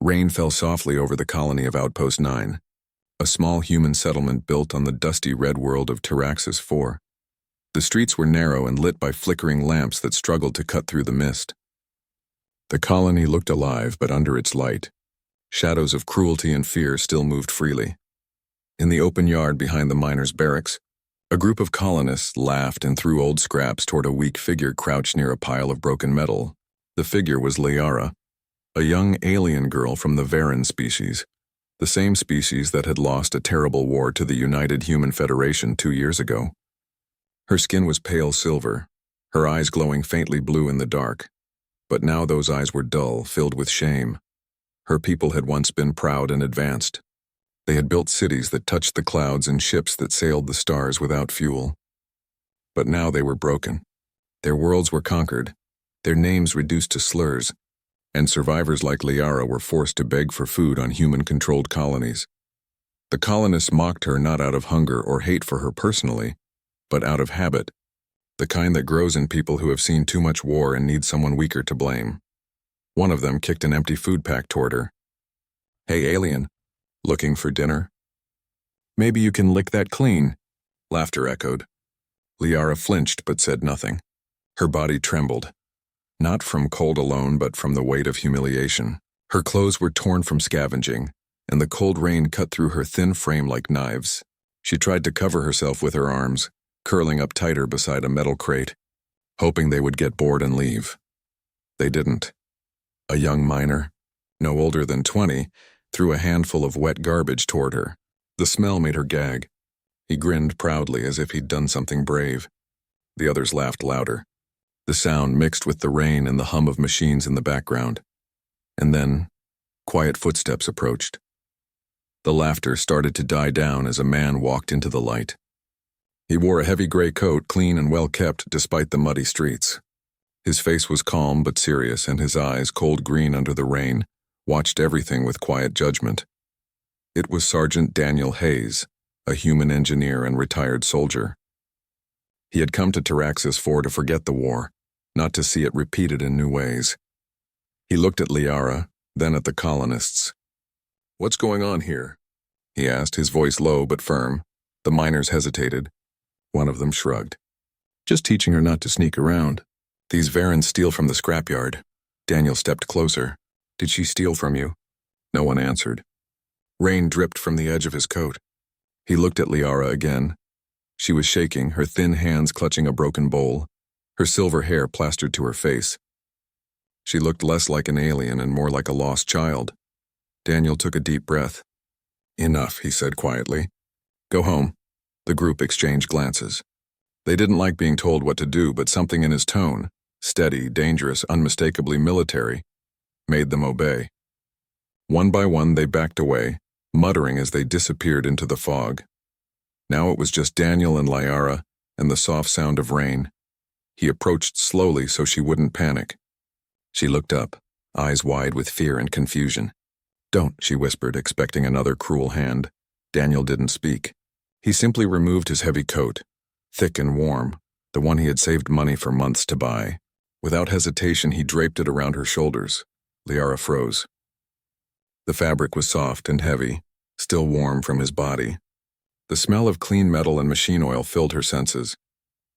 Rain fell softly over the colony of Outpost 9, a small human settlement built on the dusty red world of Taraxis 4. The streets were narrow and lit by flickering lamps that struggled to cut through the mist. The colony looked alive, but under its light, shadows of cruelty and fear still moved freely. In the open yard behind the miners' barracks, a group of colonists laughed and threw old scraps toward a weak figure crouched near a pile of broken metal. The figure was Liara, a young alien girl from the Varan species, the same species that had lost a terrible war to the United Human Federation 2 years ago. Her skin was pale silver, her eyes glowing faintly blue in the dark, but now those eyes were dull, filled with shame. Her people had once been proud and advanced. They had built cities that touched the clouds and ships that sailed the stars without fuel. But now they were broken. Their worlds were conquered, their names reduced to slurs, and survivors like Liara were forced to beg for food on human-controlled colonies. The colonists mocked her not out of hunger or hate for her personally, but out of habit, the kind that grows in people who have seen too much war and need someone weaker to blame. One of them kicked an empty food pack toward her. "Hey, alien, looking for dinner?" "Maybe you can lick that clean," laughter echoed. Liara flinched but said nothing. Her body trembled, not from cold alone but from the weight of humiliation. Her clothes were torn from scavenging, and the cold rain cut through her thin frame like knives. She tried to cover herself with her arms, curling up tighter beside a metal crate, hoping they would get bored and leave. They didn't. A young miner, no older than 20, threw a handful of wet garbage toward her. The smell made her gag. He grinned proudly as if he'd done something brave. The others laughed louder. The sound mixed with the rain and the hum of machines in the background. And then, quiet footsteps approached. The laughter started to die down as a man walked into the light. He wore a heavy gray coat, clean and well kept despite the muddy streets. His face was calm but serious, and his eyes, cold green under the rain, watched everything with quiet judgment. It was Sergeant Daniel Hayes, a human engineer and retired soldier. He had come to Taraxis 4 to forget the war, not to see it repeated in new ways. He looked at Liara, then at the colonists. "What's going on here?" he asked, his voice low but firm. The miners hesitated. One of them shrugged. "Just teaching her not to sneak around. These Varans steal from the scrapyard." Daniel stepped closer. "Did she steal from you?" No one answered. Rain dripped from the edge of his coat. He looked at Liara again. She was shaking, her thin hands clutching a broken bowl, her silver hair plastered to her face. She looked less like an alien and more like a lost child. Daniel took a deep breath. "Enough," he said quietly. "Go home." The group exchanged glances. They didn't like being told what to do, but something in his tone, steady, dangerous, unmistakably military, made them obey. One by one they backed away, muttering as they disappeared into the fog. Now it was just Daniel and Liara and the soft sound of rain. He approached slowly so she wouldn't panic. She looked up, eyes wide with fear and confusion. "Don't," she whispered, expecting another cruel hand. Daniel didn't speak. He simply removed his heavy coat, thick and warm, the one he had saved money for months to buy. Without hesitation, he draped it around her shoulders. Liara froze. The fabric was soft and heavy, still warm from his body. The smell of clean metal and machine oil filled her senses,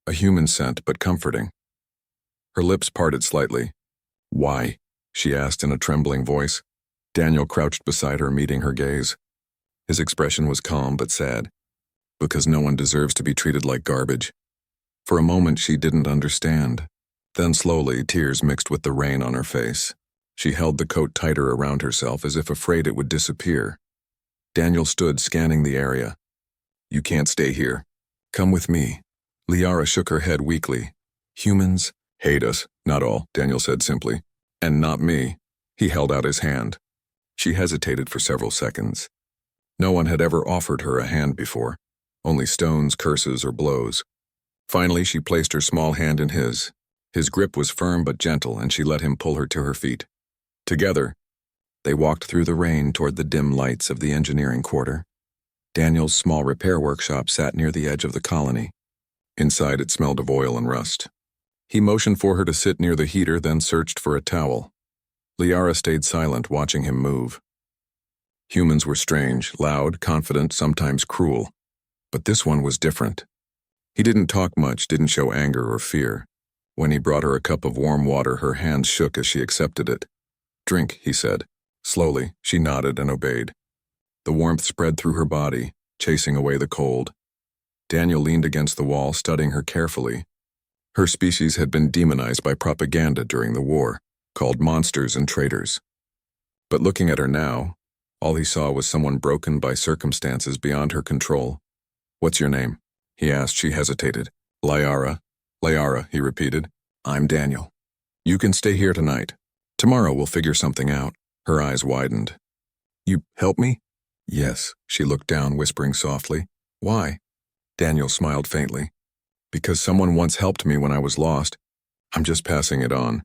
a human scent but comforting. Her lips parted slightly. "Why?" she asked in a trembling voice. Daniel crouched beside her, meeting her gaze. His expression was calm but sad. "Because no one deserves to be treated like garbage." For a moment she didn't understand. Then slowly, tears mixed with the rain on her face. She held the coat tighter around herself as if afraid it would disappear. Daniel stood scanning the area. "You can't stay here. Come with me." Liara shook her head weakly. "Humans hate us, not all," Daniel said simply. "And not me." He held out his hand. She hesitated for several seconds. No one had ever offered her a hand before. Only stones, curses, or blows. Finally, she placed her small hand in his. His grip was firm but gentle, and she let him pull her to her feet. Together, they walked through the rain toward the dim lights of the engineering quarter. Daniel's small repair workshop sat near the edge of the colony. Inside, it smelled of oil and rust. He motioned for her to sit near the heater, then searched for a towel. Liara stayed silent, watching him move. Humans were strange, loud, confident, sometimes cruel. But this one was different. He didn't talk much, didn't show anger or fear. When he brought her a cup of warm water, her hands shook as she accepted it. "Drink," he said. Slowly, she nodded and obeyed. The warmth spread through her body, chasing away the cold. Daniel leaned against the wall, studying her carefully. Her species had been demonized by propaganda during the war, called monsters and traitors. But looking at her now, all he saw was someone broken by circumstances beyond her control. "What's your name?" he asked. She hesitated. "Liara." "Liara," he repeated. "I'm Daniel. You can stay here tonight. Tomorrow we'll figure something out." Her eyes widened. "You help me?" "Yes." She looked down, whispering softly. "Why?" Daniel smiled faintly. "Because someone once helped me when I was lost. I'm just passing it on."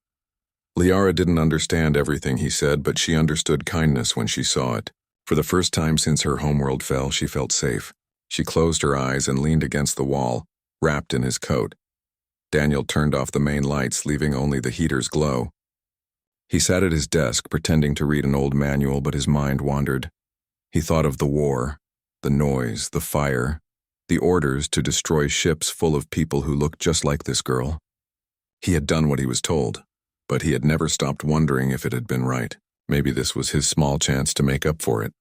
Liara didn't understand everything he said, but she understood kindness when she saw it. For the first time since her homeworld fell, she felt safe. She closed her eyes and leaned against the wall, wrapped in his coat. Daniel turned off the main lights, leaving only the heater's glow. He sat at his desk, pretending to read an old manual, but his mind wandered. He thought of the war, the noise, the fire, the orders to destroy ships full of people who looked just like this girl. He had done what he was told, but he had never stopped wondering if it had been right. Maybe this was his small chance to make up for it.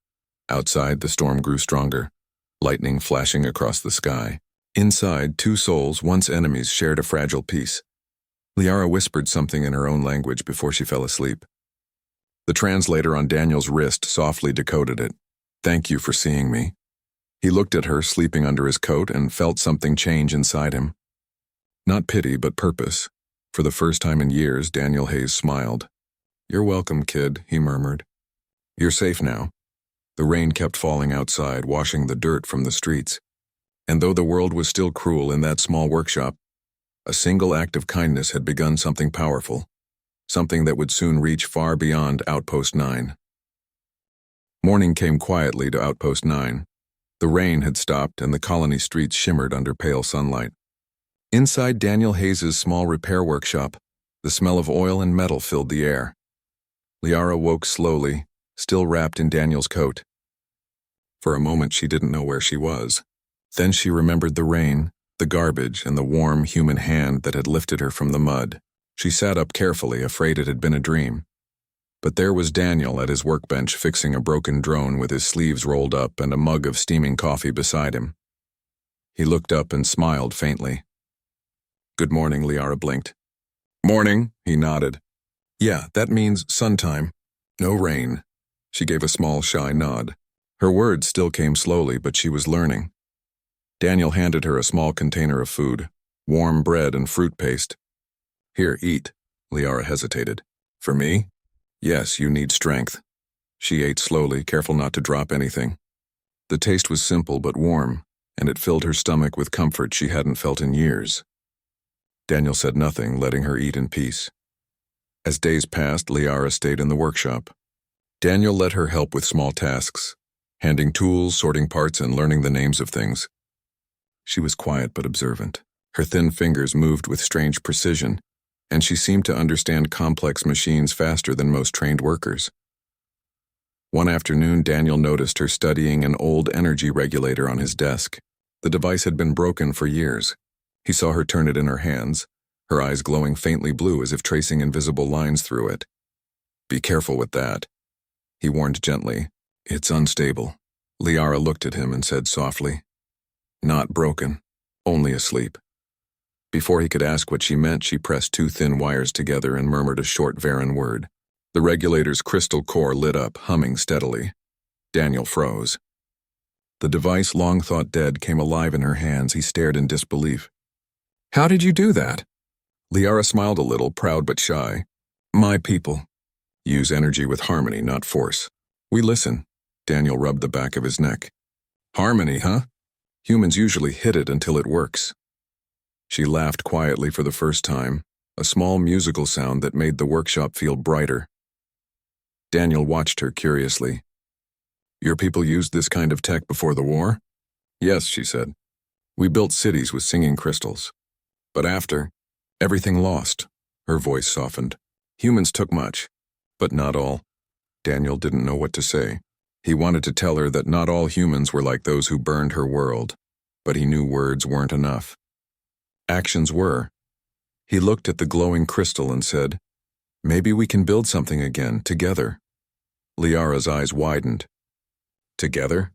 Outside, the storm grew stronger, lightning flashing across the sky. Inside, two souls, once enemies, shared a fragile peace. Liara whispered something in her own language before she fell asleep. The translator on Daniel's wrist softly decoded it. "Thank you for seeing me." He looked at her, sleeping under his coat, and felt something change inside him. Not pity, but purpose. For the first time in years, Daniel Hayes smiled. "You're welcome, kid," he murmured. "You're safe now." The rain kept falling outside, washing the dirt from the streets. And though the world was still cruel in that small workshop, a single act of kindness had begun something powerful, something that would soon reach far beyond Outpost 9. Morning came quietly to Outpost 9. The rain had stopped and the colony streets shimmered under pale sunlight. Inside Daniel Hayes's small repair workshop, the smell of oil and metal filled the air. Liara woke slowly, still wrapped in Daniel's coat. For a moment she didn't know where she was. Then she remembered the rain, the garbage, and the warm human hand that had lifted her from the mud. She sat up carefully, afraid it had been a dream. But there was Daniel at his workbench fixing a broken drone with his sleeves rolled up and a mug of steaming coffee beside him. He looked up and smiled faintly. "Good morning," Liara blinked. "Morning," he nodded. "Yeah, that means sun time. No rain." She gave a small, shy nod. Her words still came slowly, but she was learning. Daniel handed her a small container of food, warm bread and fruit paste. "Here, eat." Liara hesitated. "For me?" "Yes, you need strength." She ate slowly, careful not to drop anything. The taste was simple but warm, and it filled her stomach with comfort she hadn't felt in years. Daniel said nothing, letting her eat in peace. As days passed, Liara stayed in the workshop. Daniel let her help with small tasks, handing tools, sorting parts, and learning the names of things. She was quiet but observant. Her thin fingers moved with strange precision, and she seemed to understand complex machines faster than most trained workers. One afternoon, Daniel noticed her studying an old energy regulator on his desk. The device had been broken for years. He saw her turn it in her hands, her eyes glowing faintly blue as if tracing invisible lines through it. "Be careful with that," he warned gently. "It's unstable." Liara looked at him and said softly, "Not broken, only asleep." Before he could ask what she meant, she pressed two thin wires together and murmured a short Varan word. The regulator's crystal core lit up, humming steadily. Daniel froze. The device, long thought dead, came alive in her hands. He stared in disbelief. "How did you do that?" Liara smiled a little, proud but shy. "My people use energy with harmony, not force. We listen." Daniel rubbed the back of his neck. "Harmony, huh? Humans usually hit it until it works." She laughed quietly for the first time, a small musical sound that made the workshop feel brighter. Daniel watched her curiously. "Your people used this kind of tech before the war?" "Yes," she said. "We built cities with singing crystals. But after, everything lost." Her voice softened. "Humans took much. But not all. Daniel didn't know what to say. He wanted to tell her that not all humans were like those who burned her world, but he knew words weren't enough. Actions were. He looked at the glowing crystal and said, "Maybe we can build something again, together." Liara's eyes widened. "Together?"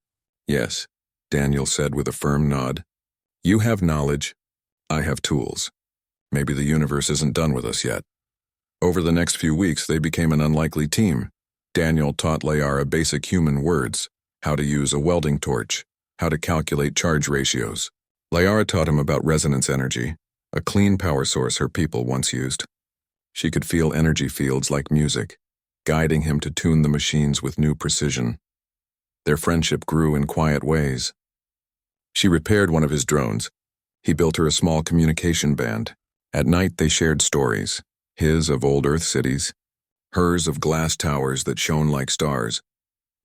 "Yes," Daniel said with a firm nod. "You have knowledge. I have tools. Maybe the universe isn't done with us yet." Over the next few weeks, they became an unlikely team. Daniel taught Liara basic human words, how to use a welding torch, how to calculate charge ratios. Liara taught him about resonance energy, a clean power source her people once used. She could feel energy fields like music, guiding him to tune the machines with new precision. Their friendship grew in quiet ways. She repaired one of his drones. He built her a small communication band. At night they shared stories, his of old Earth cities, hers of glass towers that shone like stars.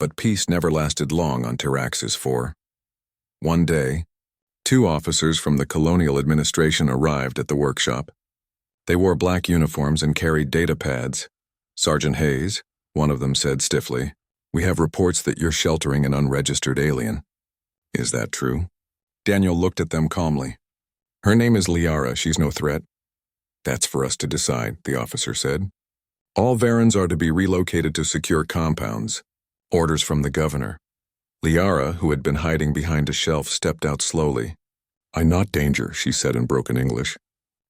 But peace never lasted long on Taraxis 4. One day, 2 officers from the colonial administration arrived at the workshop. They wore black uniforms and carried data pads. "Sergeant Hayes," one of them said stiffly, "we have reports that you're sheltering an unregistered alien." "Is that true?" Daniel looked at them calmly. "Her name is Liara. She's no threat." "That's for us to decide," the officer said. "All Varans are to be relocated to secure compounds. Orders from the governor." Liara, who had been hiding behind a shelf, stepped out slowly. "I not danger," she said in broken English.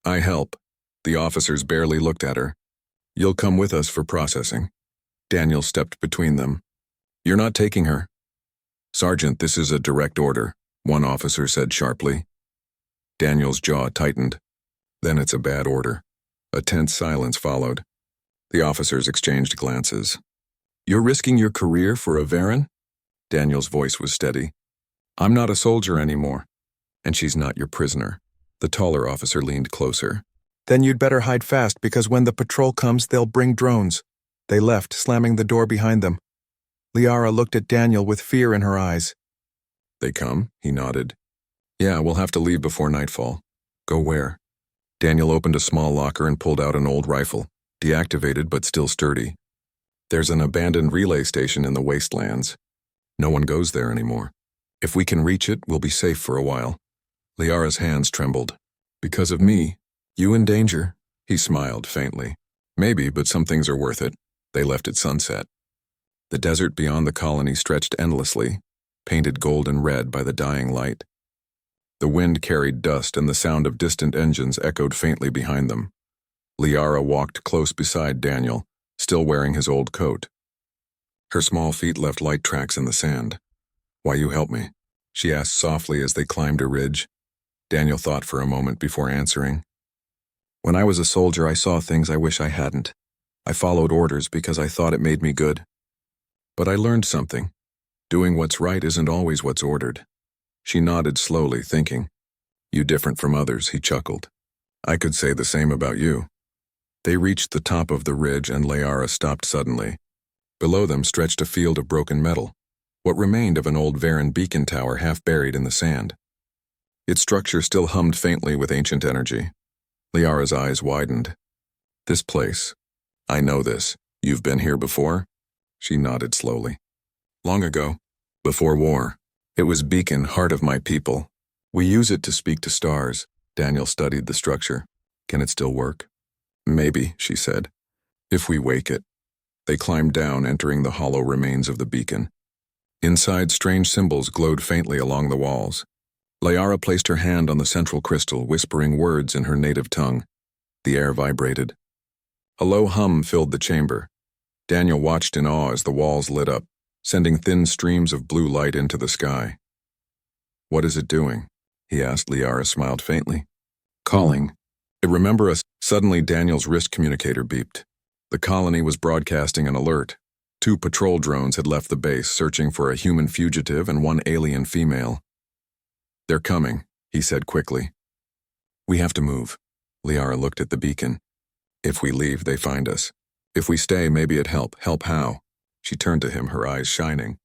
"I help." The officers barely looked at her. "You'll come with us for processing." Daniel stepped between them. "You're not taking her." "Sergeant, this is a direct order," one officer said sharply. Daniel's jaw tightened. "Then it's a bad order." A tense silence followed. The officers exchanged glances. "You're risking your career for a Varan?" Daniel's voice was steady. "I'm not a soldier anymore. And she's not your prisoner." The taller officer leaned closer. "Then you'd better hide fast, because when the patrol comes, they'll bring drones." They left, slamming the door behind them. Liara looked at Daniel with fear in her eyes. "They come?" He nodded. "Yeah, we'll have to leave before nightfall." "Go where?" Daniel opened a small locker and pulled out an old rifle, deactivated but still sturdy. "There's an abandoned relay station in the wastelands. No one goes there anymore. If we can reach it, we'll be safe for a while." Liara's hands trembled. "Because of me? You in danger?" He smiled faintly. "Maybe, but some things are worth it." They left at sunset. The desert beyond the colony stretched endlessly, painted golden red by the dying light. The wind carried dust and the sound of distant engines echoed faintly behind them. Liara walked close beside Daniel, still wearing his old coat. Her small feet left light tracks in the sand. "Why you help me?" she asked softly as they climbed a ridge. Daniel thought for a moment before answering. "When I was a soldier, I saw things I wish I hadn't. I followed orders because I thought it made me good. But I learned something. Doing what's right isn't always what's ordered." She nodded slowly, thinking. "You different from others," he chuckled. "I could say the same about you." They reached the top of the ridge and Liara stopped suddenly. Below them stretched a field of broken metal, what remained of an old Varan beacon tower half buried in the sand. Its structure still hummed faintly with ancient energy. Liara's eyes widened. "This place. I know this. You've been here before?" She nodded slowly. "Long ago. Before war. It was beacon, heart of my people. We use it to speak to stars." Daniel studied the structure. "Can it still work?" "Maybe," she said. "If we wake it." They climbed down, entering the hollow remains of the beacon. Inside, strange symbols glowed faintly along the walls. Liara placed her hand on the central crystal, whispering words in her native tongue. The air vibrated. A low hum filled the chamber. Daniel watched in awe as the walls lit up, sending thin streams of blue light into the sky. "What is it doing?" he asked. Liara smiled faintly. "Calling. Remember us." Suddenly Daniel's wrist communicator beeped. The colony was broadcasting an alert. 2 patrol drones had left the base, searching for a human fugitive and 1 alien female. "They're coming," he said quickly. "We have to move." Liara looked at the beacon. "If we leave, they find us. If we stay, maybe it'd help. Help how?" She turned to him, her eyes shining.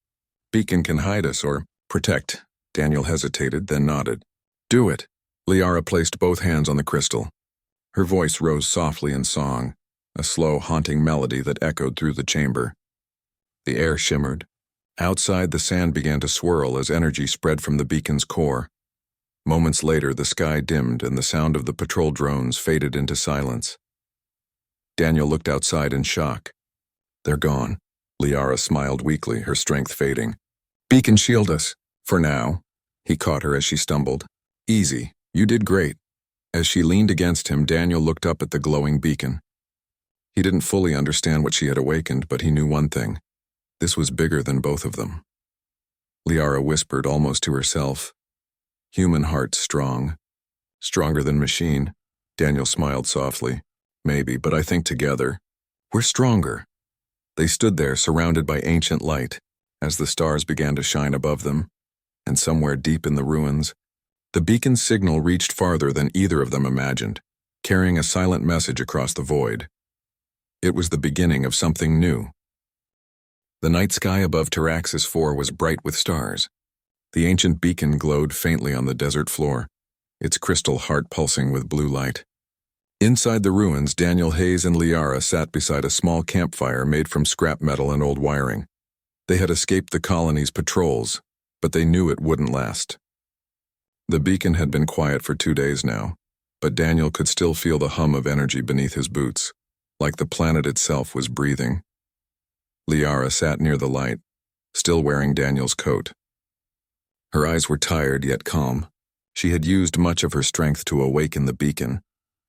"Beacon can hide us or protect." Daniel hesitated, then nodded. "Do it." Liara placed both hands on the crystal. Her voice rose softly in song. a slow, haunting melody that echoed through the chamber. The air shimmered. Outside, the sand began to swirl as energy spread from the beacon's core. Moments later, the sky dimmed and the sound of the patrol drones faded into silence. Daniel looked outside in shock. They're gone. Liara smiled weakly, her strength fading. Beacon, shield us. For now. He caught her as she stumbled. Easy. You did great. As she leaned against him, Daniel looked up at the glowing beacon. He didn't fully understand what she had awakened, but he knew one thing. This was bigger than both of them. Liara whispered almost to herself. Human heart strong. Stronger than machine. Daniel smiled softly. Maybe, but I think together, we're stronger. They stood there, surrounded by ancient light, as the stars began to shine above them, and somewhere deep in the ruins, the beacon's signal reached farther than either of them imagined, carrying a silent message across the void. It was the beginning of something new. The night sky above Taraxis 4 was bright with stars. The ancient beacon glowed faintly on the desert floor, its crystal heart pulsing with blue light. Inside the ruins, Daniel, Hayes, and Liara sat beside a small campfire made from scrap metal and old wiring. They had escaped the colony's patrols, but they knew it wouldn't last. The beacon had been quiet for 2 days now, but Daniel could still feel the hum of energy beneath his boots, like the planet itself was breathing. Liara sat near the light, still wearing Daniel's coat. Her eyes were tired yet calm. She had used much of her strength to awaken the beacon,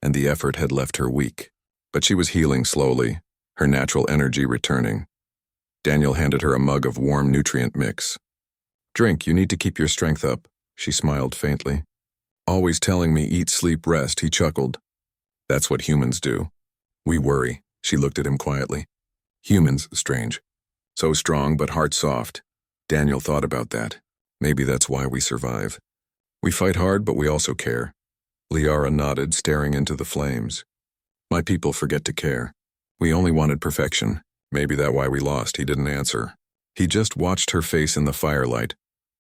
and the effort had left her weak. But she was healing slowly, her natural energy returning. Daniel handed her a mug of warm nutrient mix. Drink, you need to keep your strength up, she smiled faintly. Always telling me eat, sleep, rest, he chuckled. That's what humans do. We worry, she looked at him quietly. Humans, strange. So strong but heart soft. Daniel thought about that. Maybe that's why we survive. We fight hard, but we also care. Liara nodded, staring into the flames. My people forget to care. We only wanted perfection. Maybe that's why we lost, he didn't answer. He just watched her face in the firelight,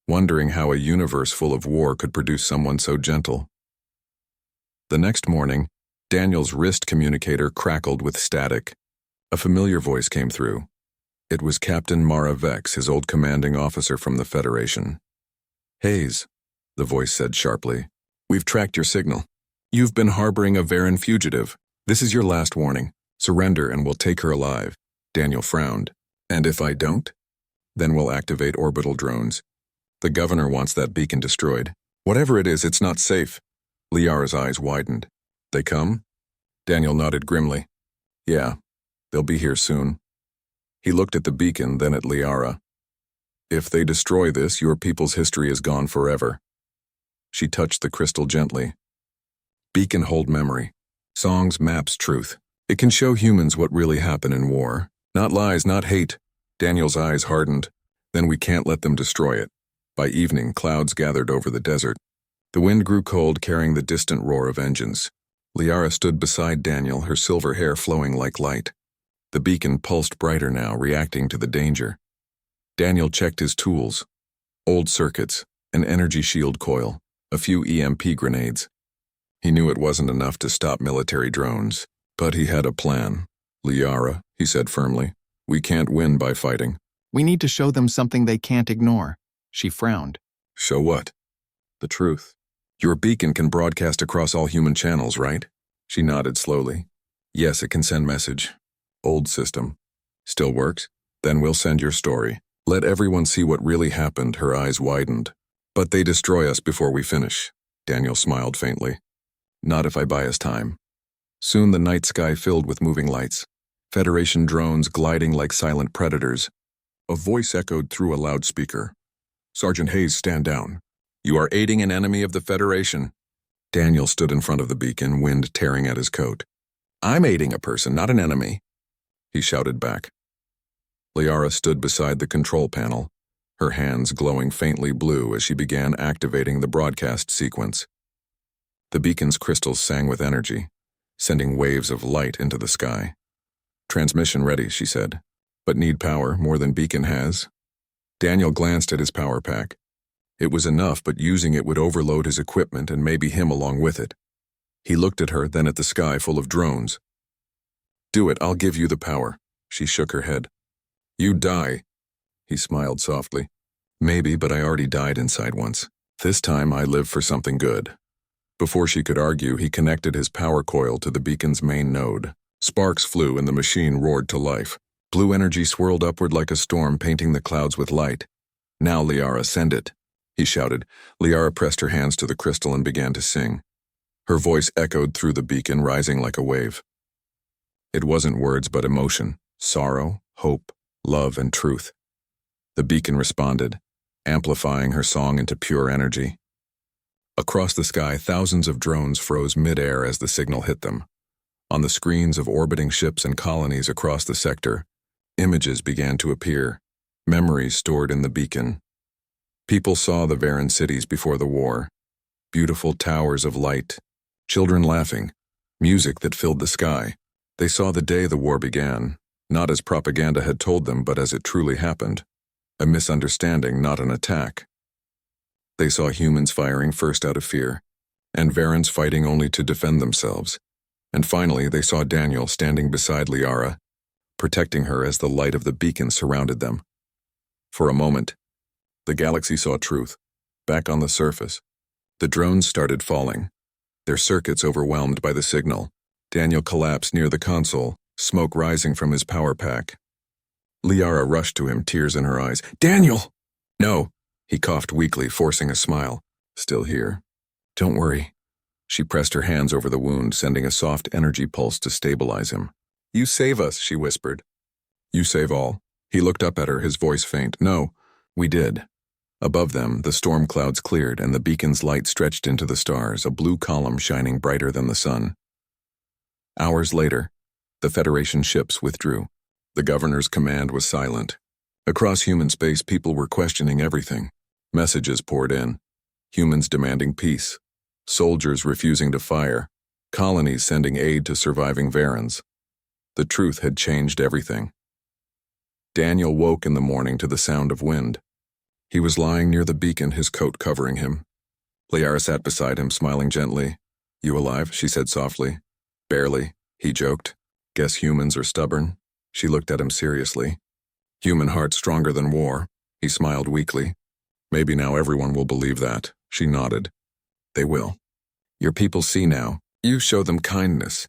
wondering how a universe full of war could produce someone so gentle. The next morning, Daniel's wrist communicator crackled with static. A familiar voice came through. It was Captain Mara Vex, his old commanding officer from the Federation. Hayes, the voice said sharply. We've tracked your signal. You've been harboring a Varen fugitive. This is your last warning. Surrender and we'll take her alive. Daniel frowned. And if I don't? Then we'll activate orbital drones. The governor wants that beacon destroyed. Whatever it is, it's not safe. Liara's eyes widened. They come? Daniel nodded grimly. Yeah, they'll be here soon. He looked at the beacon, then at Liara. If they destroy this, your people's history is gone forever. She touched the crystal gently. Beacon hold memory. Songs, maps, truth. It can show humans what really happened in war. Not lies, not hate. Daniel's eyes hardened. Then we can't let them destroy it. By evening, clouds gathered over the desert. The wind grew cold, carrying the distant roar of engines. Liara stood beside Daniel, her silver hair flowing like light. The beacon pulsed brighter now, reacting to the danger. Daniel checked his tools. Old circuits, an energy shield coil, a few EMP grenades. He knew it wasn't enough to stop military drones, but he had a plan. Liara, he said firmly, we can't win by fighting. We need to show them something they can't ignore. She frowned. Show what? The truth. Your beacon can broadcast across all human channels, right? She nodded slowly. Yes, it can send message. Old system. Still works? Then we'll send your story. Let everyone see what really happened, her eyes widened. But they destroy us before we finish. Daniel smiled faintly. Not if I buy us time. Soon the night sky filled with moving lights. Federation drones gliding like silent predators. A voice echoed through a loudspeaker. Sergeant Hayes, stand down. You are aiding an enemy of the Federation. Daniel stood in front of the beacon, wind tearing at his coat. I'm aiding a person, not an enemy. He shouted back. Liara stood beside the control panel, her hands glowing faintly blue as she began activating the broadcast sequence. The beacon's crystals sang with energy, sending waves of light into the sky. Transmission ready, she said, but need power more than beacon has. Daniel glanced at his power pack. It was enough, but using it would overload his equipment and maybe him along with it. He looked at her, then at the sky full of drones. Do it, I'll give you the power. She shook her head. You die. He smiled softly. Maybe, but I already died inside once. This time I live for something good. Before she could argue, he connected his power coil to the beacon's main node. Sparks flew and the machine roared to life. Blue energy swirled upward like a storm, painting the clouds with light. Now, Liara, send it, he shouted. Liara pressed her hands to the crystal and began to sing. Her voice echoed through the beacon, rising like a wave. It wasn't words but emotion, sorrow, hope, love, and truth. The beacon responded, amplifying her song into pure energy. Across the sky, thousands of drones froze mid-air as the signal hit them. On the screens of orbiting ships and colonies across the sector, images began to appear, memories stored in the beacon. People saw the Varan cities before the war, beautiful towers of light, children laughing, music that filled the sky. They saw the day the war began, not as propaganda had told them, but as it truly happened. A misunderstanding, not an attack. They saw humans firing first out of fear, and Varans fighting only to defend themselves. And finally, they saw Daniel standing beside Liara, protecting her as the light of the beacon surrounded them. For a moment, the galaxy saw truth, back on the surface. The drones started falling, their circuits overwhelmed by the signal. Daniel collapsed near the console, smoke rising from his power pack. Liara rushed to him, tears in her eyes. Daniel! No, he coughed weakly, forcing a smile. Still here. Don't worry. She pressed her hands over the wound, sending a soft energy pulse to stabilize him. You save us, she whispered. You save all. He looked up at her, his voice faint. No, we did. Above them, the storm clouds cleared and the beacon's light stretched into the stars, a blue column shining brighter than the sun. Hours later, the Federation ships withdrew. The governor's command was silent. Across human space, people were questioning everything. Messages poured in. Humans demanding peace. Soldiers refusing to fire. Colonies sending aid to surviving Varans. The truth had changed everything. Daniel woke in the morning to the sound of wind. He was lying near the beacon, his coat covering him. Liara sat beside him, smiling gently. You alive? She said softly. Barely, he joked. Guess humans are stubborn. She looked at him seriously. Human heart stronger than war. He smiled weakly. Maybe now everyone will believe that. She nodded. They will. Your people see now. You show them kindness.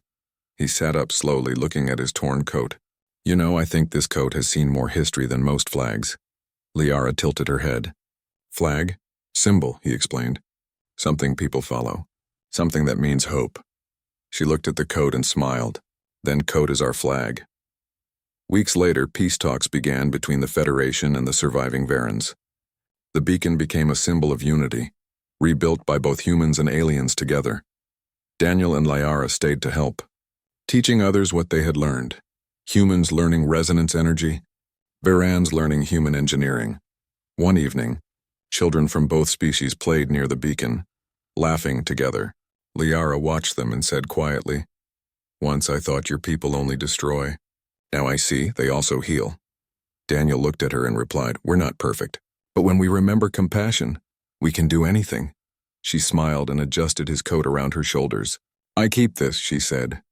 He sat up slowly, looking at his torn coat. You know, I think this coat has seen more history than most flags. Liara tilted her head. Flag? Symbol, he explained. Something people follow. Something that means hope. She looked at the coat and smiled. Then coat is our flag. Weeks later, peace talks began between the Federation and the surviving Varans. The beacon became a symbol of unity, rebuilt by both humans and aliens together. Daniel and Liara stayed to help, teaching others what they had learned. Humans learning resonance energy, Varans learning human engineering. One evening, children from both species played near the beacon, laughing together. Liara watched them and said quietly, Once I thought your people only destroy. Now I see they also heal. Daniel looked at her and replied, We're not perfect, but when we remember compassion, we can do anything. She smiled and adjusted his coat around her shoulders. I keep this, she said.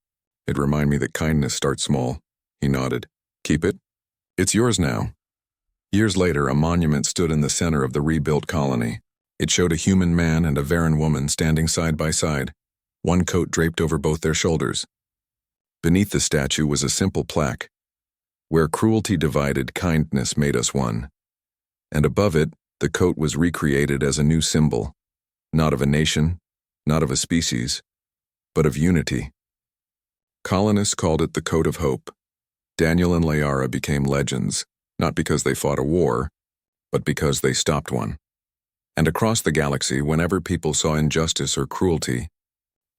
It reminded me that kindness starts small. He nodded. Keep it? It's yours now. Years later, a monument stood in the center of the rebuilt colony. It showed a human man and a Varan woman standing side by side, one coat draped over both their shoulders. Beneath the statue was a simple plaque, Where cruelty divided, kindness made us one. And above it, the coat was recreated as a new symbol, not of a nation, not of a species, but of unity. Colonists called it the Coat of Hope. Daniel and Liara became legends, not because they fought a war, but because they stopped one. And across the galaxy, whenever people saw injustice or cruelty,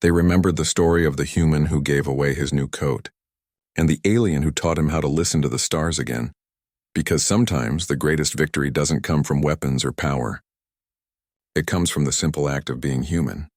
they remembered the story of the human who gave away his new coat, and the alien who taught him how to listen to the stars again. Because sometimes the greatest victory doesn't come from weapons or power. It comes from the simple act of being human.